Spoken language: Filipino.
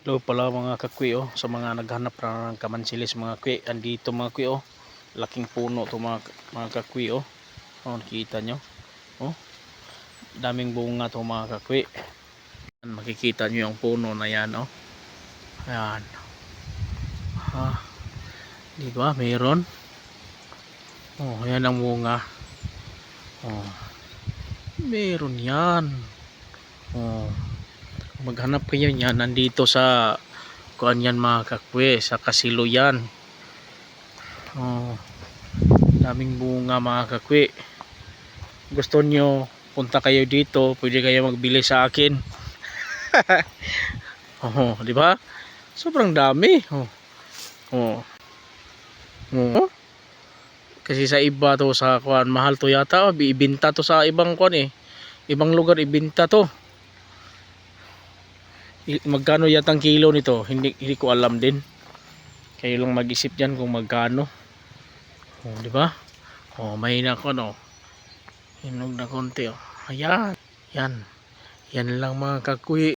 Hello pala mga kakwi oh, sa mga naghanap na ng kamansilis mga kwi. Andito mga kwi oh. Laking puno to mga kakwi oh. Oh, nakita nyo. Oh. Daming bunga to mga kakwi. Makikita nyo yung puno na yan oh. Ayan. Ha. Di ba? Mayroon. Oh, ayan ang bunga. Oh. Meron yan. Oh. Maghanap kayo niyan, nandito sa kuan yan mga kakwe, sa Kasiloyan. Oh, daming bunga mga kakwe. Gusto nyo punta kayo dito, pwede kayo magbili sa akin. Oh, di ba? Sobrang dami. Oh. Oh. Oh. Kasi sa iba to sa kuan mahal to yata, ibenta to sa ibang kuan eh. Ibang lugar ibenta to. Magkano yatang kilo nito? Hindi ko alam din. Kayo lang mag-isip diyan kung magkano. Oh, di ba? Oh, may na ko no. Hinog na konti oh. Ayan. Yan. Yan lang mga kakwi.